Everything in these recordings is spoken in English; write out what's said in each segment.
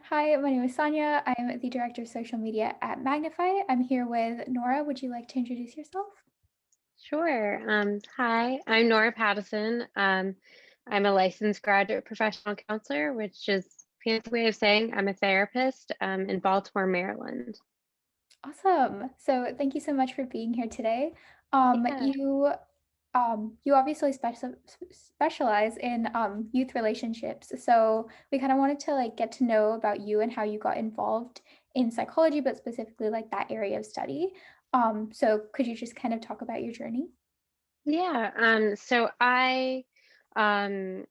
Hi, my name is Sonia. I'm the director of social media at Magnify. I'm here with Nora. Would you like to introduce yourself? Sure. Hi, I'm Nora Padison. I'm a licensed graduate professional counselor, which is a fancy way of saying I'm a therapist in Baltimore, Maryland. Awesome. So thank you so much for being here today. Um, Yeah. you you obviously specialize in youth relationships. So we kind of wanted to like get to know about you and how you got involved in psychology, but specifically like that area of study. So could you just kind of talk about your journey? Yeah. Um,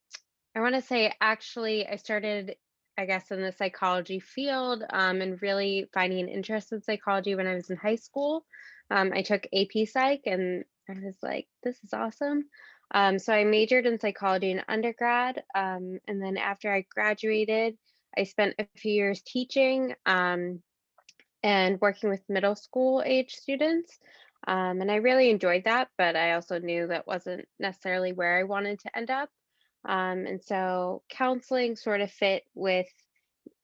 I want to say actually I started, I guess, in the psychology field and really finding an interest in psychology when I was in high school. I took AP Psych and I was like, this is awesome. So I majored in psychology in undergrad. And then after I graduated, I spent a few years teaching and working with middle school age students. And I really enjoyed that, but I also knew that wasn't necessarily where I wanted to end up. And so counseling sort of fit with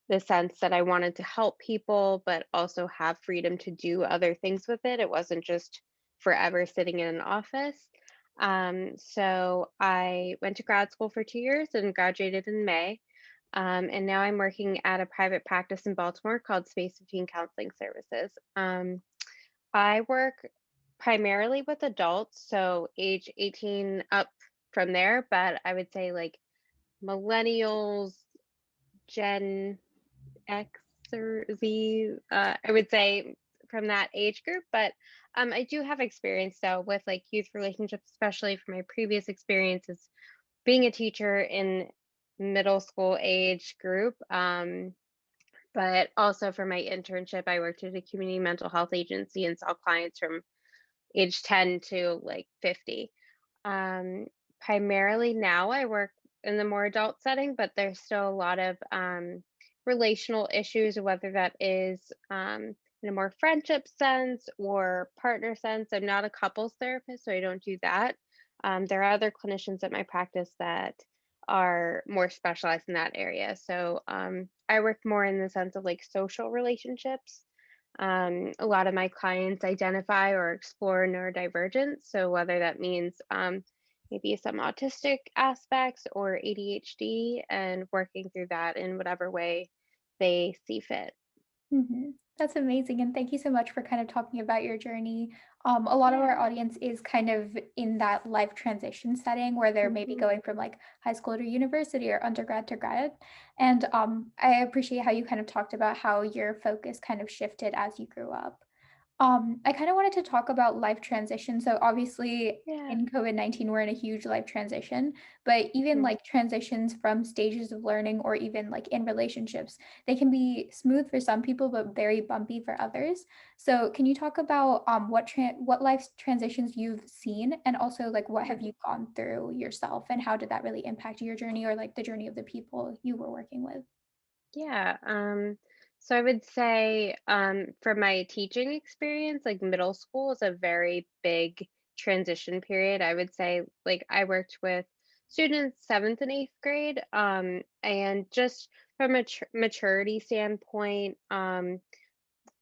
the sense that I wanted to help people, but also have freedom to do other things with it. It wasn't just forever sitting in an office. So I went to grad school for 2 years and graduated in May. And now I'm working at a private practice in Baltimore called Space Between Counseling Services. I work primarily with adults, so age 18 up from there, but I would say like millennials, Gen X or Z, I would say from that age group. But I do have experience though with like youth relationships, especially from my previous experiences being a teacher in middle school age group. But also for my internship, I worked at a community mental health agency and saw clients from age 10 to like 50. Um, Primarily now I work in the more adult setting, but there's still a lot of relational issues, whether that is in a more friendship sense or partner sense. I'm not a couples therapist, so I don't do that. There are other clinicians at my practice that are more specialized in that area. So I work more in the sense of like social relationships. A lot of my clients identify or explore neurodivergence. So, whether that means maybe some autistic aspects or ADHD, and working through that in whatever way they see fit. That's amazing, and thank you so much for kind of talking about your journey. A lot of Yeah. our audience is kind of in that life transition setting where they're maybe Hmm. going from like high school to university or undergrad to grad. And I appreciate how you kind of talked about how your focus kind of shifted as you grew up. I kind of wanted to talk about life transition. So obviously Yeah. in COVID-19, we're in a huge life transition, but even Mhm. like transitions from stages of learning or even like in relationships, they can be smooth for some people, but very bumpy for others. So can you talk about what life transitions you've seen and also like what have Yeah. you gone through yourself and how did that really impact your journey or like the journey of the people you were working with? Yeah. So I would say for my teaching experience, like middle school is a very big transition period. I would say like I worked with students seventh and eighth grade, and just from a maturity standpoint,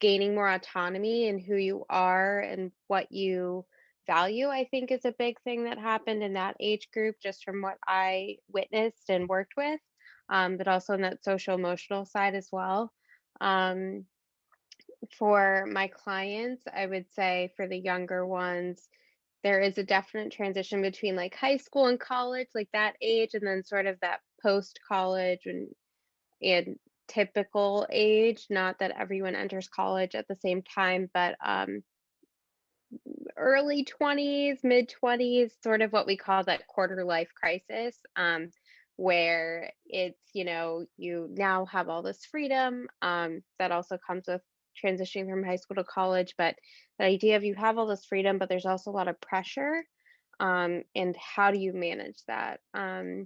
gaining more autonomy in who you are and what you value, I think is a big thing that happened in that age group, just from what I witnessed and worked with, but also in that social emotional side as well. Um, for my clients, I would say for the younger ones, there is a definite transition between like high school and college, like that age, and then sort of that post college and typical age. Not that everyone enters college at the same time, but early 20s, mid 20s, sort of what we call that quarter life crisis, where it's, you now have all this freedom that also comes with transitioning from high school to college. But the idea of you have all this freedom, but there's also a lot of pressure. And how do you manage that? I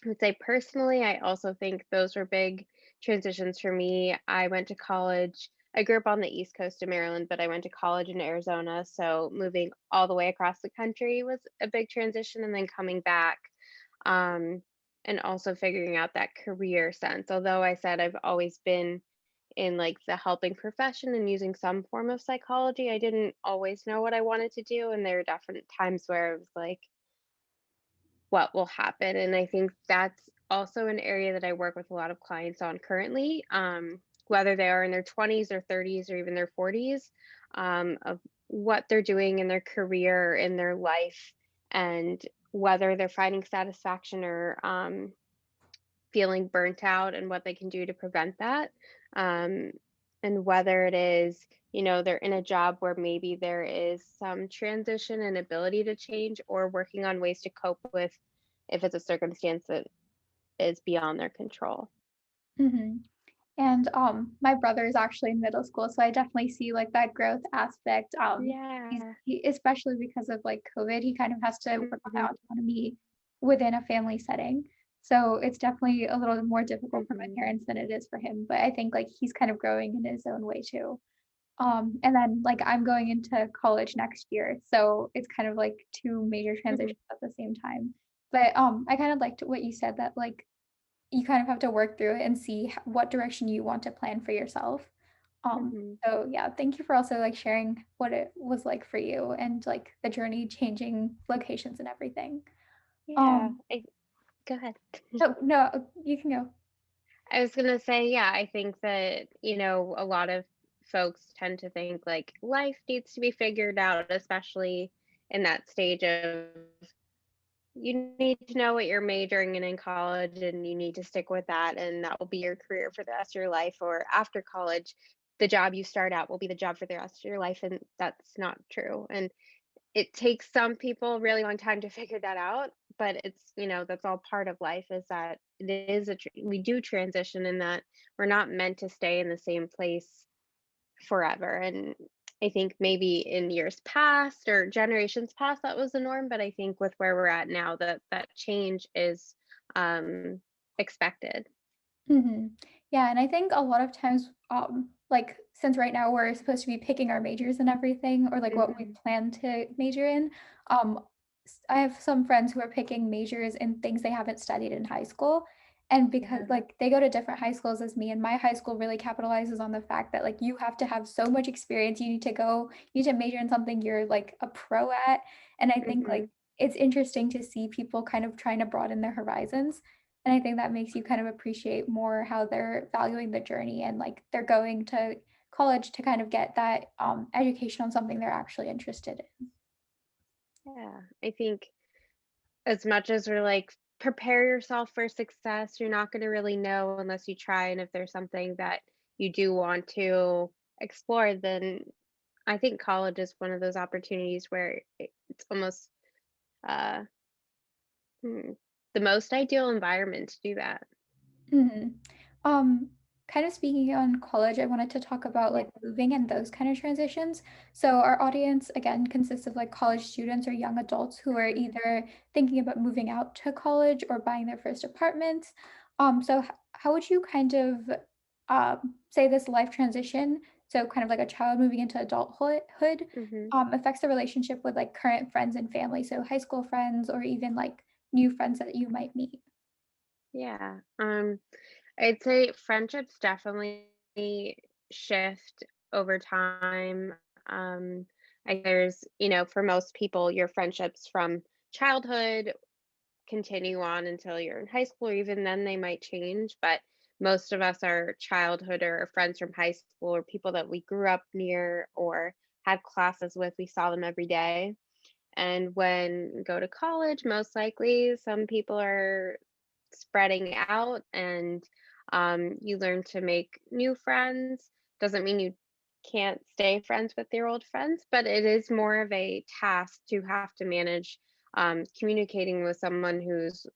would say personally, I also think those were big transitions for me. I went to college. I grew up on the East Coast of Maryland, but I went to college in Arizona. So moving all the way across the country was a big transition. And then coming back, um, and also figuring out that career sense. Although I said I've always been in like the helping profession and using some form of psychology, I didn't always know what I wanted to do. And there were definite times where I was like, what will happen? And I think that's also an area that I work with a lot of clients on currently, whether they are in their 20s or 30s or even their 40s, of what they're doing in their career, in their life, and whether they're finding satisfaction or feeling burnt out and what they can do to prevent that. Um, and whether it is, they're in a job where maybe there is some transition and ability to change, or working on ways to cope with if it's a circumstance that is beyond their control. Mhm. And, my brother is actually in middle school, so I definitely see, like, that growth aspect. Yeah. He especially because of, like, COVID, he kind of has to work on Mhm. that autonomy within a family setting. So, it's definitely a little more difficult for my Mhm. parents than it is for him, but I think, like, he's kind of growing in his own way too. And then, like, I'm going into college next year, so it's kind of like 2 major Mhm. transitions at the same time. But, I kinda liked what you said that, like, you kind of have to work through it and see what direction you want to plan for yourself. Mhm. So yeah, thank you for also like sharing what it was like for you and like the journey changing locations and everything. Yeah. Um, Go ahead. oh no, you can go. I was gonna say, yeah, I think that, a lot of folks tend to think like life needs to be figured out, especially in that stage of you need to know what you're majoring in college and you need to stick with that, and that will be your career for the rest of your life. Or after college, the job you start at will be the job for the rest of your life. And that's not true. And it takes some people a really long time to figure that out, but it's, that's all part of life, is that it is we do transition, in that we're not meant to stay in the same place forever. And I think maybe in years past or generations past that was the norm, but I think with where we're at now, that change is um expected. Mhm. Yeah, and I think a lot of times, like, since right now we're supposed to be picking our majors and everything, or like what we Mhm. plan to major in, um, I have some friends who are picking majors in things they haven't studied in high school. And because Yeah. like they go to different high schools as me, and my high school really capitalizes on the fact that like you have to have so much experience. You need to major in something you're like a pro at. And I think like Mhm. it's interesting to see people kind of trying to broaden their horizons. And I think that makes you kind of appreciate more how they're valuing the journey and, like, they're going to college to kind of get that, education on something they're actually interested in. Yeah. I think as much as we're like, prepare yourself for success, you're not going to really know unless you try. And if there's something that you do want to explore, then I think college is one of those opportunities where it's almost uh, hmm, the most ideal environment to do that. Mhm. Um, kind of speaking on college, I wanted to talk about Yeah. like moving and those kind of transitions. So our audience again consists of like college students or young adults who are Mhm. either thinking about moving out to college or buying their first apartment. So how would you kind of say this life transition, so kind of like a child moving into adulthood, Mhm. affects the relationship with like current friends and family, so high school friends or even like new friends that you might meet? Yeah. I'd say friendships definitely shift over time. Um, there's, for most people, your friendships from childhood continue on until you're in high school, or even then they might change. But most of us are childhood or friends from high school, or people that we grew up near or had classes with. We saw them every day. And when we go to college, most likely some people are spreading out, and you learn to make new friends. Doesn't mean you can't stay friends with your old friends, but it is more of a task to have to manage communicating with someone who's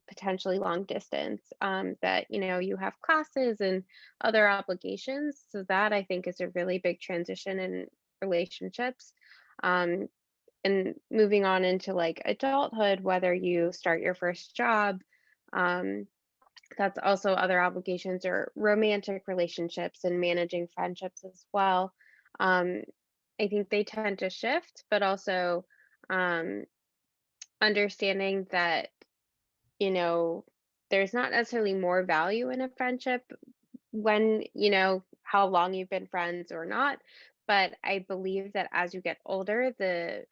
potentially long distance, that you have classes and other obligations. So that, I think, is a really big transition in relationships. um, and moving on into like adulthood, whether you start your first job, um, that's also other obligations, or romantic relationships and managing friendships as well. Um, I think they tend to shift, but also um, understanding that, you know, there's not necessarily more value in a friendship when, how long you've been friends or not. But I believe that as you get older, the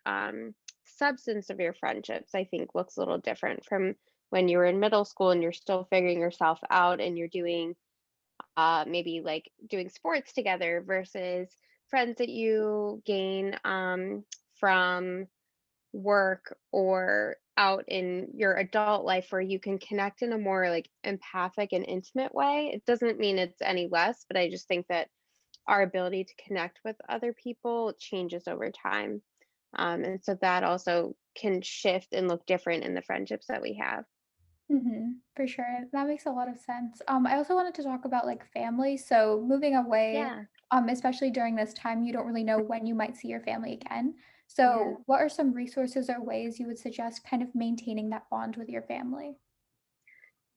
substance of your friendships, I think, looks a little different from when you were in middle school and you're still figuring yourself out and you're doing maybe like doing sports together versus friends that you gain from work or out in your adult life where you can connect in a more like empathic and intimate way. It doesn't mean it's any less, but I just think that our ability to connect with other people changes over time. And so that also can shift and look different in the friendships that we have. For sure. That makes a lot of sense. I also wanted to talk about like family. So moving away, Yeah. especially during this time, you don't really know when you might see your family again. Yeah. So, what are some resources or ways you would suggest kind of maintaining that bond with your family?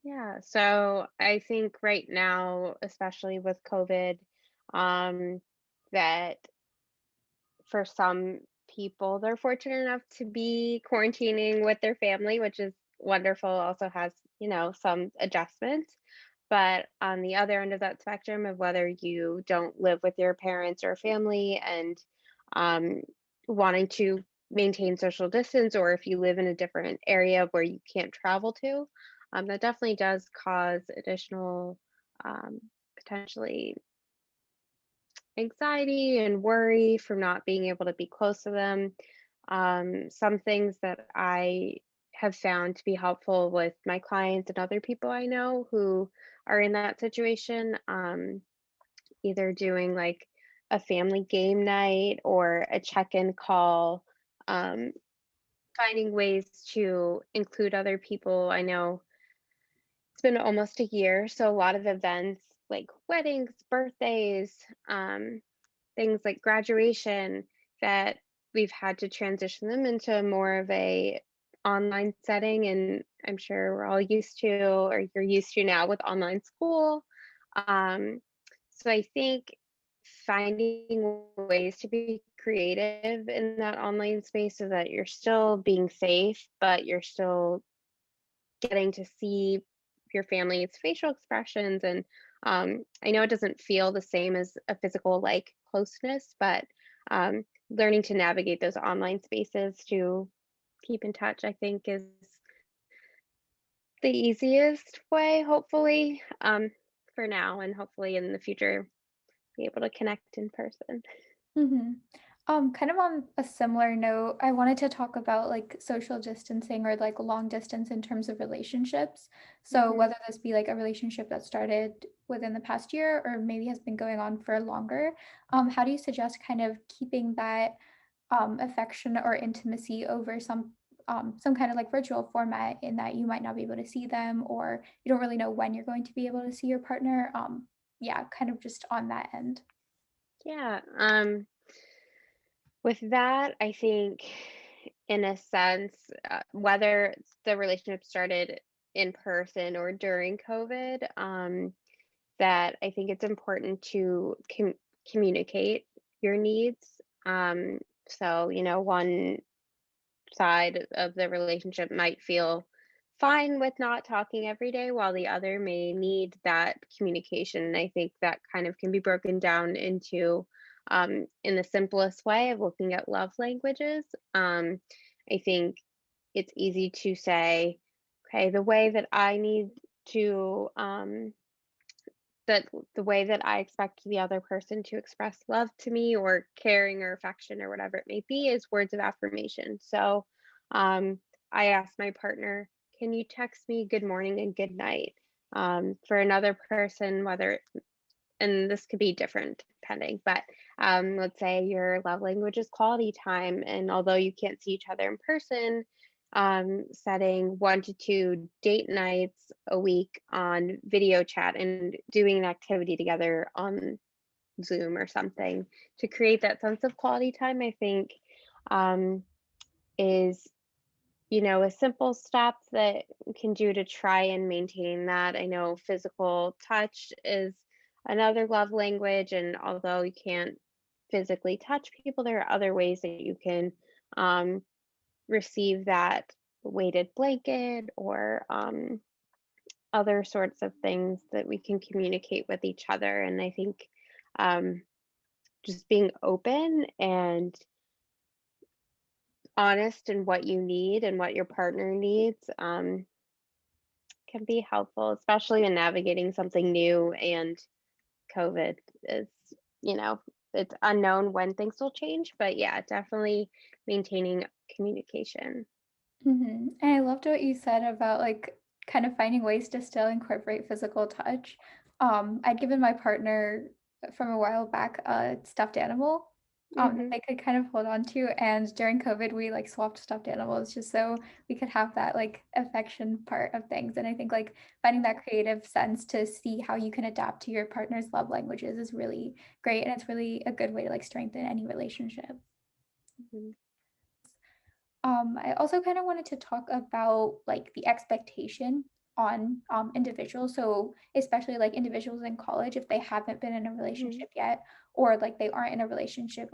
Yeah. So I think right now, especially with COVID, um, that for some people, they're fortunate enough to be quarantining with their family, which is wonderful, also has, some adjustments. But on the other end of that spectrum of whether you don't live with your parents or family and um, wanting to maintain social distance, or if you live in a different area where you can't travel to, that definitely does cause additional um, potentially anxiety and worry from not being able to be close to them. Some things that I have found to be helpful with my clients and other people I know who are in that situation, either doing like a family game night or a check in call, um, finding ways to include other people. I know it's been almost a year, so a lot of events like weddings, birthdays, things like graduation that we've had to transition them into more of a online setting, and I'm sure we're all used to, or you're used to now with online school. um, so I think finding ways to be creative in that online space so that you're still being safe but you're still getting to see your family's facial expressions. And I know it doesn't feel the same as a physical like closeness, but learning to navigate those online spaces to keep in touch, I think, is the easiest way, hopefully, for now, and hopefully in the future, be able to connect in person. Mhm. Kind of on a similar note, I wanted to talk about like social distancing or like long distance in terms of relationships. So Hmm. whether this be like a relationship that started within the past year or maybe has been going on for longer, how do you suggest kind of keeping that affection or intimacy over some kind of like virtual format in that you might not be able to see them or you don't really know when you're going to be able to see your partner? Yeah, kind of just on that end. Yeah. With that, I think, in a sense, whether the relationship started in person or during COVID, that I think it's important to communicate your needs. So, one side of the relationship might feel fine with not talking every day, while the other may need that communication. And I think that kind of can be broken down into, in the simplest way of looking at love languages. I think it's easy to say, okay, the way that I expect the other person to express love to me or caring or affection or whatever it may be is words of affirmation. So um, I ask my partner, can you text me good morning and good night? For another person, and this could be different depending, but let's say your love language is quality time. And although you can't see each other in person, setting 1 to 2 date nights a week on video chat and doing an activity together on Zoom or something to create that sense of quality time, I think, um, is a simple step that we can do to try and maintain that. I know physical touch is another love language, and although you can't physically touch people, there are other ways that you can um, receive that weighted blanket or other sorts of things that we can communicate with each other. And I think um, just being open and honest in what you need and what your partner needs can be helpful, especially in navigating something new. And COVID is, you know, it's unknown when things will change, but yeah, definitely maintaining communication. And I loved what you said about like kind of finding ways to still incorporate physical touch. I'd given my partner from a while back a stuffed animal that Hmm. they could kind of hold on to. And during COVID, we like swapped stuffed animals just so we could have that like affection part of things. And I think like finding that creative sense to see how you can adapt to your partner's love languages is really great. And it's really a good way to like strengthen any relationship. Hmm. I also kind of wanted to talk about like the expectation on individuals. So especially like individuals in college, if they haven't been in a Hmm. relationship yet, or like they aren't in a relationship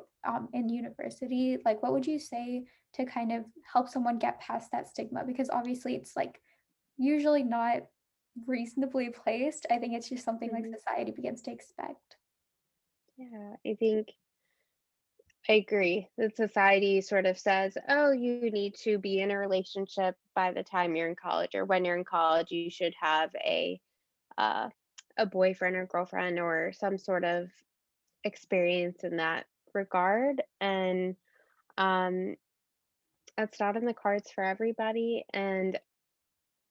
in university, like what would you say to kind of help someone get past that stigma? Because obviously it's like usually not reasonably placed. I think it's just something like Hmm. society begins to expect. Yeah, I think I agree that society sort of says, oh, you need to be in a relationship by the time you're in college, or when you're in college, you should have uh, a boyfriend or girlfriend or some sort of experience in that regard. And um, that's not in the cards for everybody. And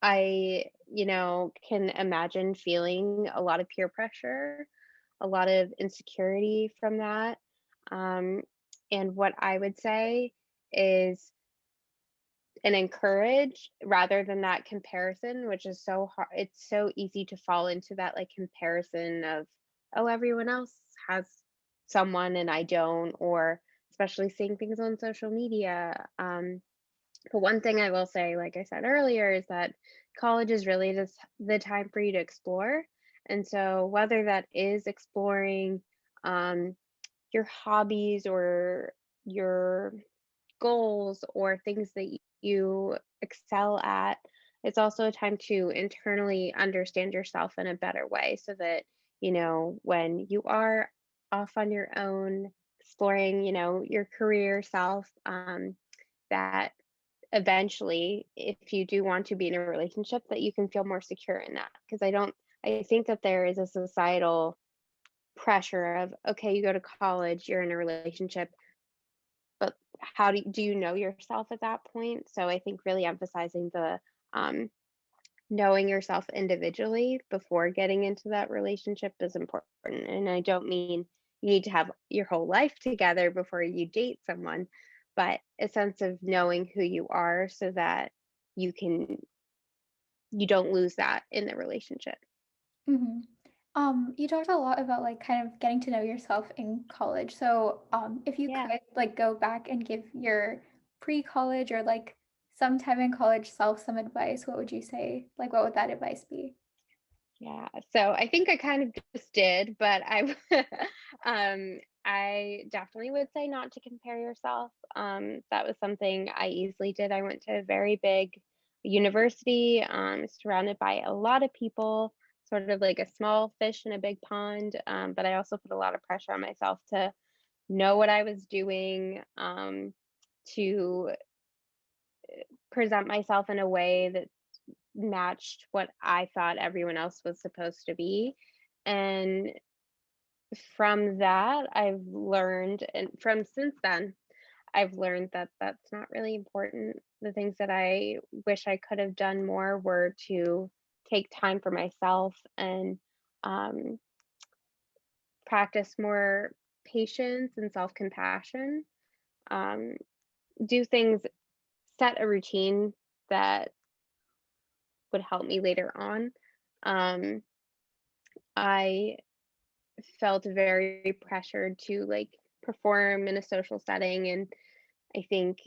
I, can imagine feeling a lot of peer pressure, a lot of insecurity from that. Um, and what I would say is and encourage rather than that comparison, which is so hard. It's so easy to fall into that like comparison of, oh, everyone else has someone and I don't, or especially seeing things on social media. But one thing I will say, like I said earlier, is that college is really just the time for you to explore. And so, whether that is exploring um, your hobbies or your goals or things that you excel at, it's also a time to internally understand yourself in a better way so that, when you are off on your own, exploring, your career self, that eventually, if you do want to be in a relationship, that you can feel more secure in that. Because I think that there is a societal pressure of, okay, you go to college, you're in a relationship, but how do you know yourself at that point? So I think really emphasizing the um, knowing yourself individually before getting into that relationship is important. And I don't mean you need to have your whole life together before you date someone, but a sense of knowing who you are so that you can you don't lose that in the relationship. Mhm. You talked a lot about like kind of getting to know yourself in college. So, if you Yeah. could like go back and give your pre-college or like sometime in college self some advice, what would you say? Like, what would that advice be? Yeah, so I think I kind of just did, but I definitely would say not to compare yourself. That was something I easily did. I went to a very big university, surrounded by a lot of people, sort of like a small fish in a big pond. But I also put a lot of pressure on myself to know what I was doing, to present myself in a way that matched what I thought everyone else was supposed to be. And from that, I've learned, and from since then, I've learned that that's not really important. The things that I wish I could have done more were to take time for myself and um, practice more patience and self compassion. Um, do things, set a routine that would help me later on. Um, I felt very pressured to like perform in a social setting, and I think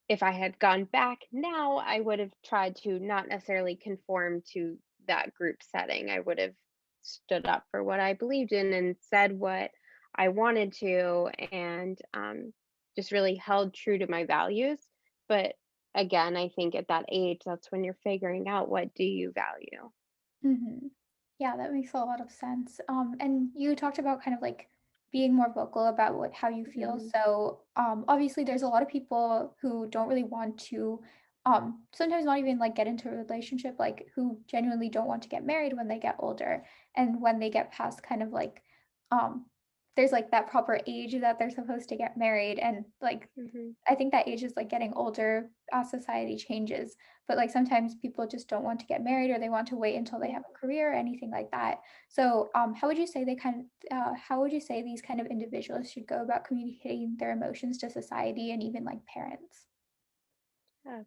if I had gone back now, I would have tried to not necessarily conform to that group setting. I would have stood up for what I believed in and said what I wanted to, and just really held true to my values. But again, I think at that age, that's when you're figuring out what do you value. Mhm. Yeah, that makes a lot of sense. And you talked about kind of like being more vocal about what how you feel. Mhm, So, obviously, there's a lot of people who don't really want to, sometimes not even like get into a relationship, like who genuinely don't want to get married when they get older, and when they get past kind of like, um, there's like that proper age that they're supposed to get married, and like mhm, I think that age is like getting older as society changes. But, like, sometimes people just don't want to get married or they want to wait until they yeah. have a career or anything like that. So, how would you say how would you say these kind of individuals should go about communicating their emotions to society and even, like, parents? Yeah,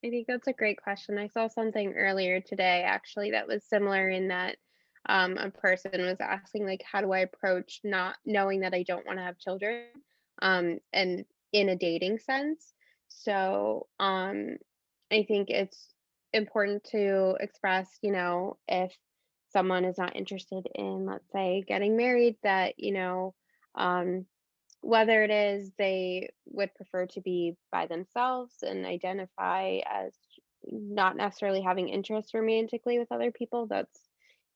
I think that's a great question. I saw something earlier today actually that was similar in that a person was asking like, how do I approach not knowing that I don't want to have children, and in a dating sense. So I think it's important to express, if someone is not interested in, let's say, getting married, that um, whether it is they would prefer to be by themselves and identify as not necessarily having interest romantically with other people, that's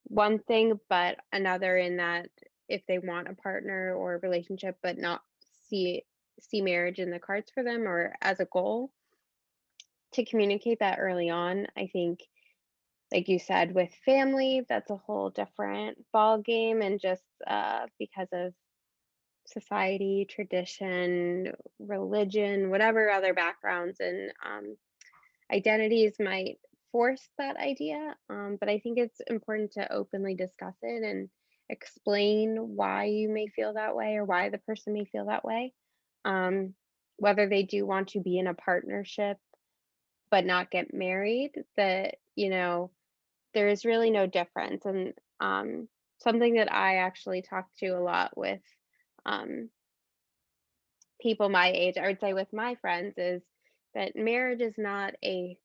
one thing, but another in that if they want a partner or a relationship but not see marriage in the cards for them or as a goal, to communicate that early on. I think, like you said, with family, that's a whole different ball game, and just because of society, tradition, religion, whatever other backgrounds and identities might force that idea. But I think it's important to openly discuss it and explain why you may feel that way or why the person may feel that way. Um, Whether they do want to be in a partnership but not get married, that, there is really no difference. And something that I actually talk to a lot with um, people my age, I would say with my friends, is that marriage is not a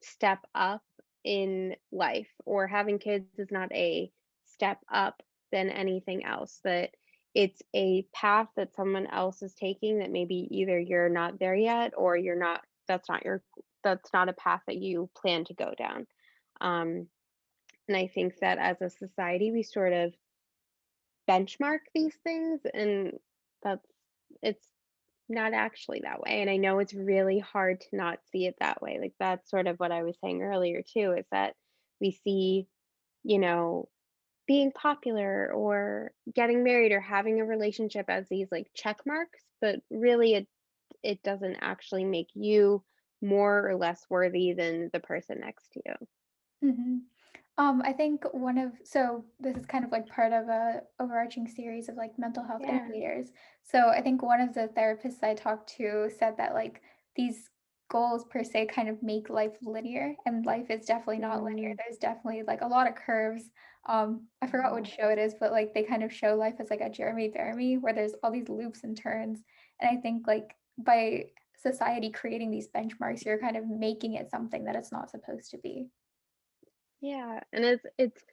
step up in life, or having kids is not a step up than anything else. That it's a path that someone else is taking that maybe either you're not there yet or that's not a path that you plan to go down. Um, and I think that as a society, we sort of benchmark these things, and that's it's not actually that way, and I know it's really hard to not see it that way. Like, that's sort of what I was saying earlier too, is that we see, you know, being popular or getting married or having a relationship as these, like, check marks, but really it doesn't actually make you more or less worthy than the person next to you. Mhm. I think this is kind of like part of a overarching series of like mental health Yeah. innovators. So I think one of the therapists I talked to said that like these goals per se kind of make life linear, and life is definitely not linear. Mm, There's definitely like a lot of curves. I forgot mhm. which show it is, but like they kind of show life as like a Jeremy Bearimy where there's all these loops and turns. And I think like by society creating these benchmarks, you're kind of making it something that it's not supposed to be. Yeah, and it's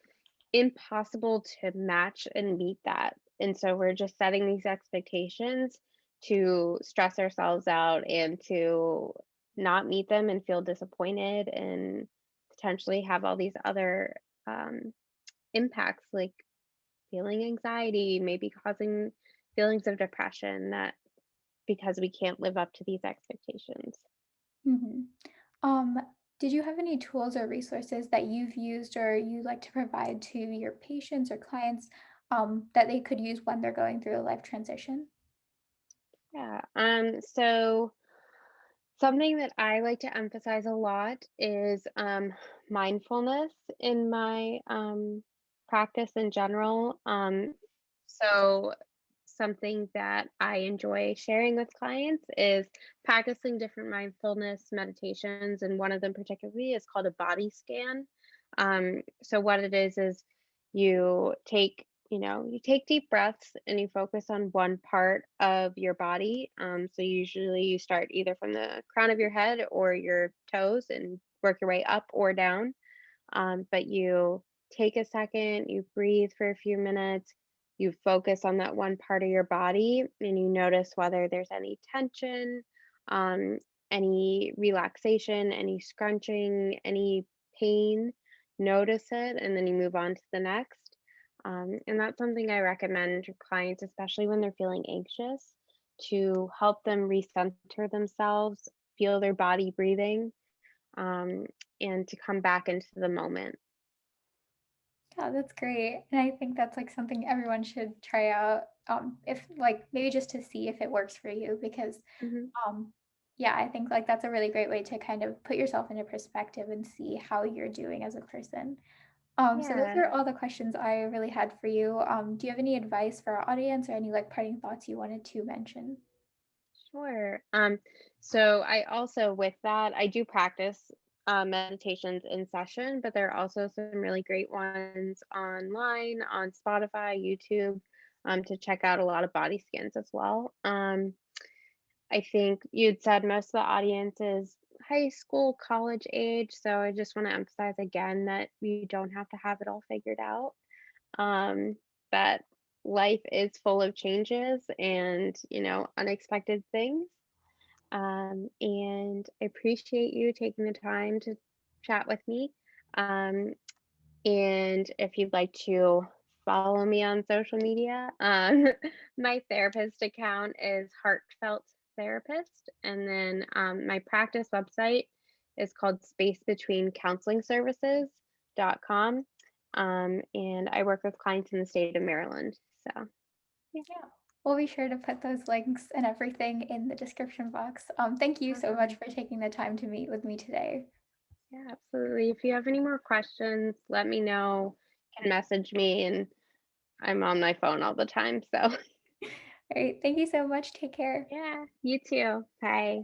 impossible to match and meet that. And so we're just setting these expectations to stress ourselves out and to not meet them and feel disappointed and potentially have all these other um, impacts like feeling anxiety, maybe causing feelings of depression, that because we can't live up to these expectations. Mhm. Um, did you have any tools or resources that you've used or you like to provide to your patients or clients that they could use when they're going through a life transition? Yeah. So something that I like to emphasize a lot is mindfulness in my practice in general. So, something that I enjoy sharing with clients is practicing different mindfulness meditations, and one of them particularly is called a body scan. So, what it is you take deep breaths and you focus on one part of your body. So usually you start either from the crown of your head or your toes and work your way up or down. But you take a second, you breathe for a few minutes, you focus on that one part of your body, and you notice whether there's any tension, um, any relaxation, any scrunching, any pain. notice it, and then you move on to the next. And that's something I recommend to clients, especially when they're feeling anxious, to help them recenter themselves, feel their body breathing, um, and to come back into the moment. Yeah, that's great. And I think that's like something everyone should try out. If like maybe just to see if it works for you because Hmm. um yeah, I think like that's a really great way to kind of put yourself into perspective and see how you're doing as a person. So those Yeah. are all the questions I really had for you. Do you have any advice for our audience or any like parting thoughts you wanted to mention? Sure. So I also, with that, I do practice meditations in session, but there are also some really great ones online on Spotify, YouTube, to check out a lot of body scans as well. I think you'd said most of the audience is high school, college age. So I just want to emphasize again that you don't have to have it all figured out. Um, that life is full of changes and, unexpected things. And I appreciate you taking the time to chat with me. Um, and if you'd like to follow me on social media, my therapist account is Heartfelt Therapist. And then my practice website is called spacebetweencounselingservices.com. And I work with clients in the state of Maryland. So, yeah, Yeah. We'll be sure to put those links and everything in the description box. Thank you so much awesome. for taking the time to meet with me today. Yeah, absolutely. If you have any more questions, let me know. You can message me, and I'm on my phone all the time. So, All right. Thank you so much. Take care. yeah, you too. Bye.